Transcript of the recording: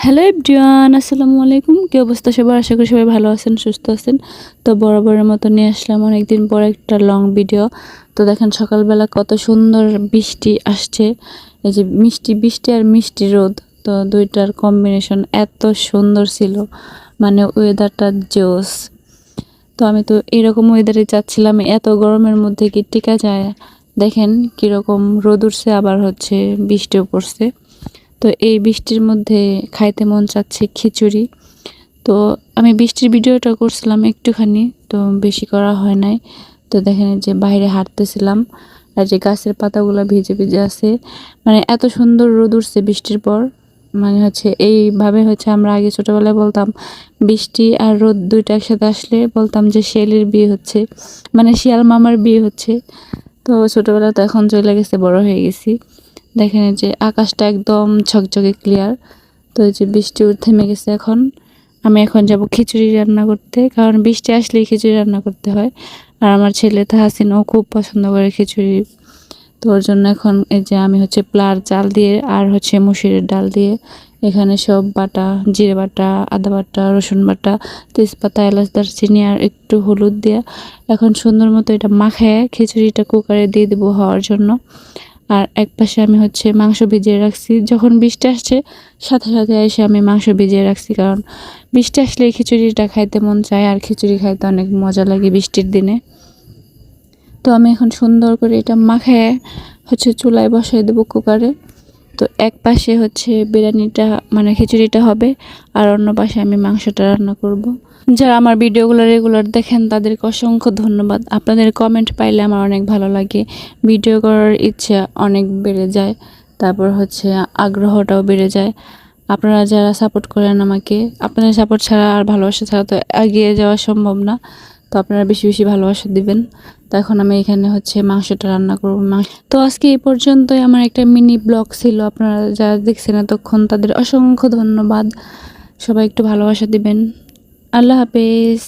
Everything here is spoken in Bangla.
হ্যালো এভরিওয়ান, আসসালামু আলাইকুম। কি অবস্থা সবার? আশা করি সবাই ভালো আছেন, সুস্থ আছেন। তো বরাবরের মতো নিয়ে আসলাম অনেকদিন পর একটা লং ভিডিও। তো দেখেন সকালবেলা কত সুন্দর বৃষ্টি আসছে। এই যে মিষ্টি বৃষ্টি আর মিষ্টি রোদ, তো দুইটার কম্বিনেশন এত সুন্দর ছিল, মানে ওয়েদারটা জোস। তো আমি তো এরকম ওয়েদারে চাচ্ছিলাম, এত গরমের মধ্যে কি টিকা যায়। দেখেন কীরকম রোদ উঠছে, আবার হচ্ছে বৃষ্টিও পড়ছে। তো এই বৃষ্টির মধ্যে খাইতে মন চাচ্ছে খিচুড়ি। তো আমি বৃষ্টির ভিডিওটা করছিলাম একটুখানি, তো বেশি করা হয় নাই। তো দেখেন যে বাইরে হাঁটতেছিলাম, আর যে গাছের পাতাগুলো ভিজে ভিজে আছে, মানে এত সুন্দর রোদ উঠছে বৃষ্টির পর। মানে হচ্ছে এইভাবে হচ্ছে আমরা আগে ছোটোবেলায় বলতাম, বৃষ্টি আর রোদ দুইটা একসাথে আসলে বলতাম যে শিয়ালের বিয়ে হচ্ছে, মানে শিয়াল মামার বিয়ে হচ্ছে। তো ছোটোবেলা তো এখন চলে গেছে, বড় হয়ে গেছি। দেখেন যে আকাশটা একদম ঝকঝকে ক্লিয়ার। তো এই যে বৃষ্টি থেমে গেছে। এখন আমি যাব খিচুড়ি রান্না করতে, কারণ বৃষ্টি আসলেই খিচুড়ি রান্না করতে হয়। আর আমার ছেলে তাহাসিন, ও খুব পছন্দ করে খিচুড়ি। তো ওর জন্য এখন এই যে আমি হচ্ছে প্লার চাল দিয়ে আর হচ্ছে মসুরের ডাল দিয়ে এখানে সব বাটা, জিরে বাটা, আদা বাটা, রসুন বাটা, তেজপাতা, এলাচ, দারচিনি আর একটু হলুদ দিয়ে এখন সুন্দর মতো এটা মাখায় খিচুড়িটা কুকারে দিয়ে দেবো হওয়ার জন্য। আর এক পাশে আমি হচ্ছে মাংস ভিজিয়ে রাখছি। যখন বৃষ্টি আসছে সাথে সাথে এসে আমি মাংস ভিজিয়ে রাখছি, কারণ বৃষ্টি আসলে খিচুড়িটা খাইতে মন চায়, আর খিচুড়ি খাইতে অনেক মজা লাগে বৃষ্টির দিনে। তো আমি এখন সুন্দর করে এটা মাখায় হচ্ছে চুলায় বসাই দেবো কুকারে। তো এক পাশে হচ্ছে বিরিয়ানিটা, মানে খিচুড়িটা হবে, আর অন্য পাশে আমি মাংসটা রান্না করব। যারা আমার ভিডিওগুলো রেগুলার দেখেন তাদেরকে অসংখ্য ধন্যবাদ। আপনাদের কমেন্ট পাইলে আমার অনেক ভালো লাগে, ভিডিও করার ইচ্ছা অনেক বেড়ে যায়, তারপর হচ্ছে আগ্রহটাও বেড়ে যায়। আপনারা যারা সাপোর্ট করেন আমাকে, আপনাদের সাপোর্ট ছাড়া আর ভালোবাসা ছাড়া তো এগিয়ে যাওয়া সম্ভব না। তো আপনারা বেশি বেশি ভালোবাসা দিবেন। তো এখন আমি এখানে হচ্ছে মাংসটা রান্না করবো। তো আজকে এই পর্যন্তই আমার একটা মিনি ব্লগ ছিল। আপনারা যারা দেখছেন এতক্ষণ তাদের অসংখ্য ধন্যবাদ। সবাই একটু ভালোবাসা দিবেন। আল্লাহ হাফেজ।